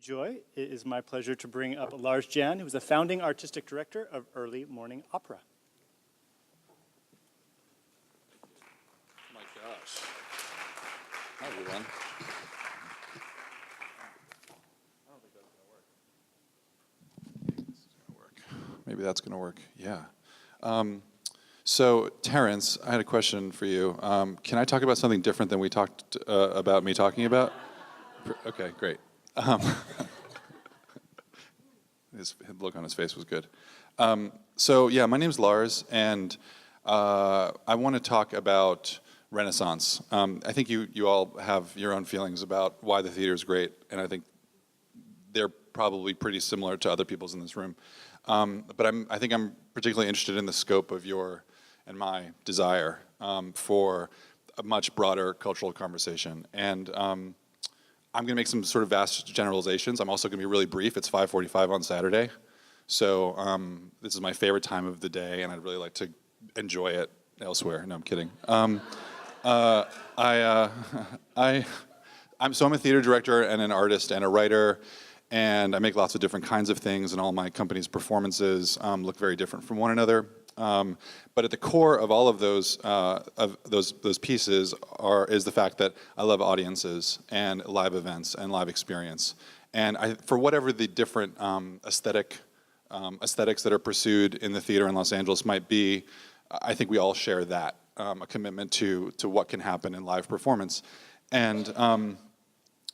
Joy. It is my pleasure to bring up Lars Jan, who is a founding artistic director of Early Morning Opera. My gosh. Hi, everyone. I don't think that's going to work. This is going to work. Maybe that's going to work. Yeah. So, Terrence, I had a question for you. Can I talk about something different than we talked about me talking about? Okay, great. His look on his face was good. So yeah, my name's Lars, and I want to talk about Renaissance. I think you all have your own feelings about why the theater is great, and I think they're probably pretty similar to other people's in this room. But I think I'm particularly interested in the scope of your and my desire for a much broader cultural conversation. And I'm going to make some sort of vast generalizations. I'm also going to be really brief. It's 5:45 on Saturday. So this is my favorite time of the day, and I'd really like to enjoy it elsewhere. No, I'm kidding. I'm a theater director and an artist and a writer, and I make lots of different kinds of things, and all my company's performances look very different from one another. But at the core of all of those pieces is the fact that I love audiences and live events and live experience. And for whatever the different aesthetics that are pursued in the theater in Los Angeles might be, I think we all share that, a commitment to what can happen in live performance. And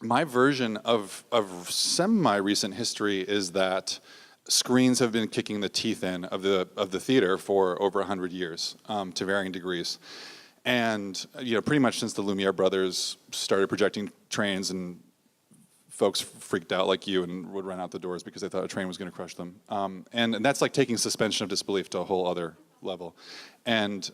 my version of semi-recent history is that screens have been kicking the teeth in of the theater for over 100 years, to varying degrees. And pretty much since the Lumiere brothers started projecting trains, and folks freaked out like you and would run out the doors because they thought a train was going to crush them. And that's like taking suspension of disbelief to a whole other level. And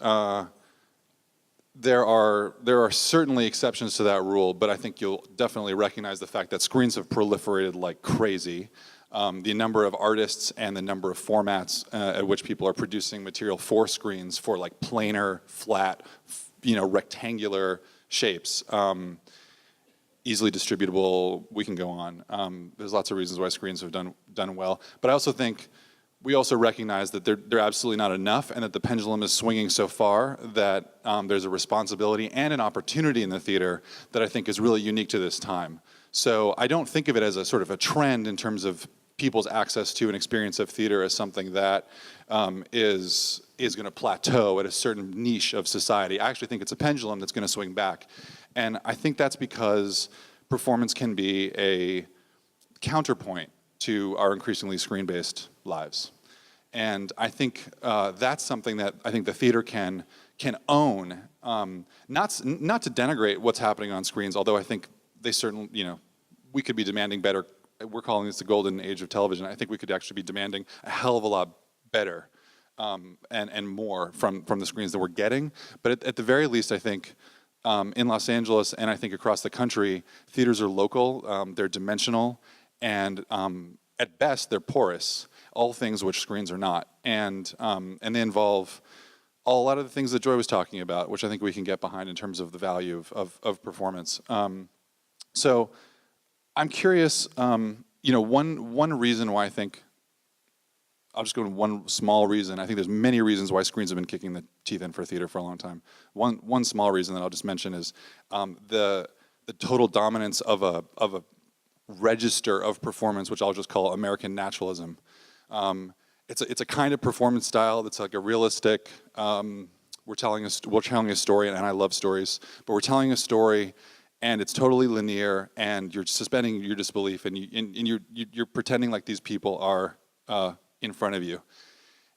there are certainly exceptions to that rule, but I think you'll definitely recognize the fact that screens have proliferated like crazy. The number of artists and the number of formats at which people are producing material for screens for like planar, flat, rectangular shapes, easily distributable. We can go on. There's lots of reasons why screens have done well, but I also think we also recognize that they're absolutely not enough, and that the pendulum is swinging so far that there's a responsibility and an opportunity in the theater that I think is really unique to this time. So I don't think of it as a sort of a trend in terms of people's access to an experience of theater as something that is going to plateau at a certain niche of society. I actually think it's a pendulum that's going to swing back. And I think that's because performance can be a counterpoint to our increasingly screen-based lives. And I think that's something that I think the theater can own, not to denigrate what's happening on screens, although I think they certainly, we could be demanding better. We're calling this the golden age of television. I think we could actually be demanding a hell of a lot better and more from the screens that we're getting. But at the very least, I think in Los Angeles and I think across the country, theaters are local, they're dimensional, and at best, they're porous, all things which screens are not. And they involve a lot of the things that Joy was talking about, which I think we can get behind in terms of the value of performance. So I'm curious, one reason why I think, I'll just go to one small reason. I think there's many reasons why screens have been kicking the teeth in for theater for a long time. One small reason that I'll just mention is the total dominance of a register of performance, which I'll just call American naturalism. It's a kind of performance style that's like a realistic, we're telling a story, and I love stories, but we're telling a story and it's totally linear, and you're suspending your disbelief, and you're pretending like these people are in front of you.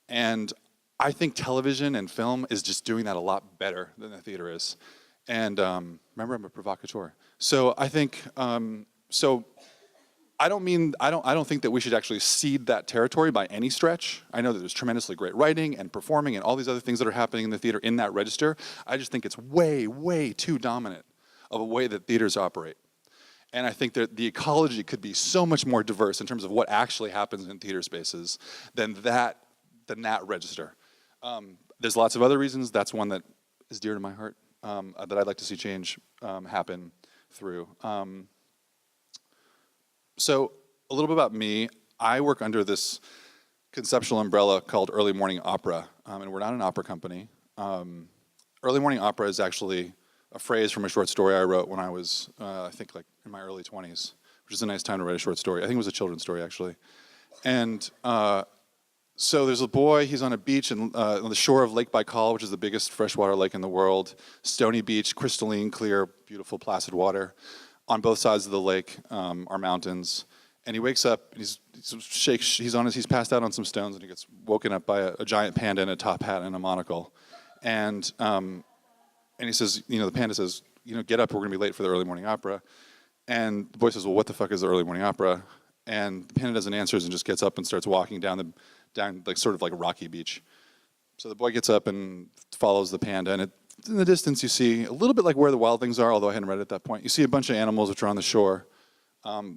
And I think television and film is just doing that a lot better than the theater is. And remember, I'm a provocateur. So I think I don't think that we should actually cede that territory by any stretch. I know that there's tremendously great writing and performing and all these other things that are happening in the theater in that register. I just think it's way, way too dominant of a way that theaters operate. And I think that the ecology could be so much more diverse in terms of what actually happens in theater spaces than that register. There's lots of other reasons. That's one that is dear to my heart, that I'd like to see change happen through. So a little bit about me. I work under this conceptual umbrella called early morning opera, and we're not an opera company. Early morning opera is actually a phrase from a short story I wrote when I was, I think, like in my early 20s, which is a nice time to write a short story. I think it was a children's story, actually. And so there's a boy, he's on a beach on the shore of Lake Baikal, which is the biggest freshwater lake in the world. Stony beach, crystalline, clear, beautiful, placid water. On both sides of the lake are mountains. And he wakes up, and he's passed out on some stones, and he gets woken up by a giant panda in a top hat and a monocle. And he says, the panda says, get up, we're gonna be late for the early morning opera. And the boy says, well, what the fuck is the early morning opera? And the panda doesn't answer and just gets up and starts walking down like sort of like a rocky beach. So the boy gets up and follows the panda, and in the distance you see a little bit like Where the Wild Things Are, although I hadn't read it at that point. You see a bunch of animals which are on the shore,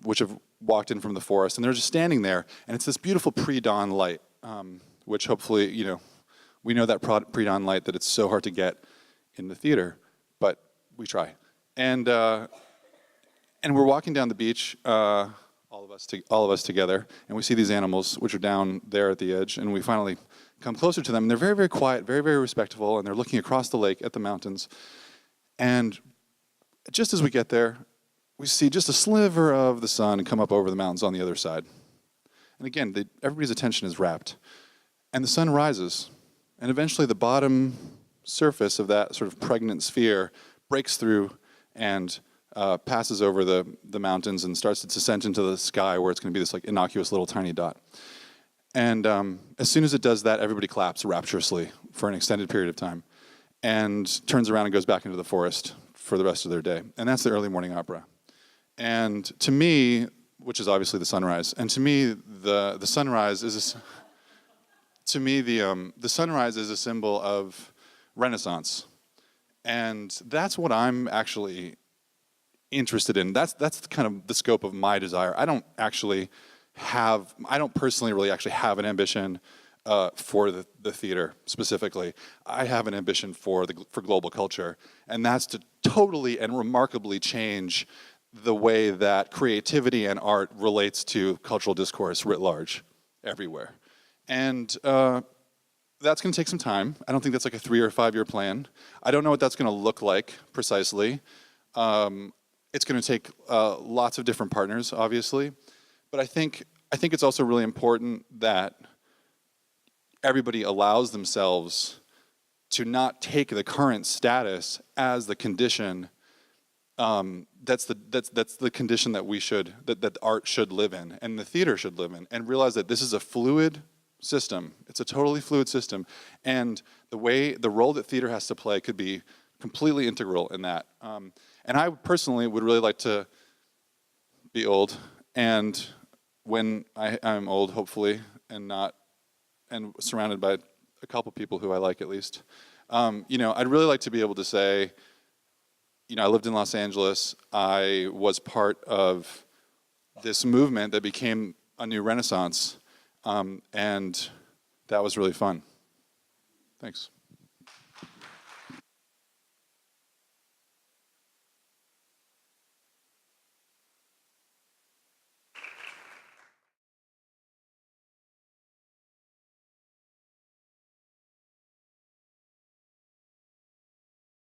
which have walked in from the forest, and they're just standing there, and it's this beautiful pre-dawn light, which hopefully, we know that pre-dawn light that it's so hard to get in the theater, but we try. And we're walking down the beach, all of us together, and we see these animals which are down there at the edge, and we finally come closer to them, and they're very, very quiet, very, very respectful, and they're looking across the lake at the mountains. And just as we get there, we see just a sliver of the sun come up over the mountains on the other side. And again, everybody's attention is rapt. And the sun rises, and eventually the bottom surface of that sort of pregnant sphere breaks through and passes over the mountains and starts its ascent into the sky, where it's going to be this like innocuous little tiny dot. And as soon as it does that, everybody claps rapturously for an extended period of time and turns around and goes back into the forest for the rest of their day. And that's the early morning opera. And to me, which is obviously the sunrise, and to me the sunrise is the sunrise is a symbol of Renaissance. And that's what I'm actually interested in. That's kind of the scope of my desire. I don't personally really actually have an ambition for the theater specifically. I have an ambition for global culture, and that's to totally and remarkably change the way that creativity and art relates to cultural discourse writ large, everywhere. And that's going to take some time. I don't think that's like a 3 or 5 year plan. I don't know what that's going to look like precisely. It's going to take lots of different partners, obviously. But I think it's also really important that everybody allows themselves to not take the current status as the condition. That's the condition that art should live in, and the theater should live in, and realize that this is a fluid system. It's a totally fluid system, and the role that theater has to play could be completely integral in that. And I personally would really like to be old, and when I'm old, hopefully, and surrounded by a couple people who I like at least, I'd really like to be able to say, I lived in Los Angeles. I was part of this movement that became a new Renaissance, and that was really fun. Thanks.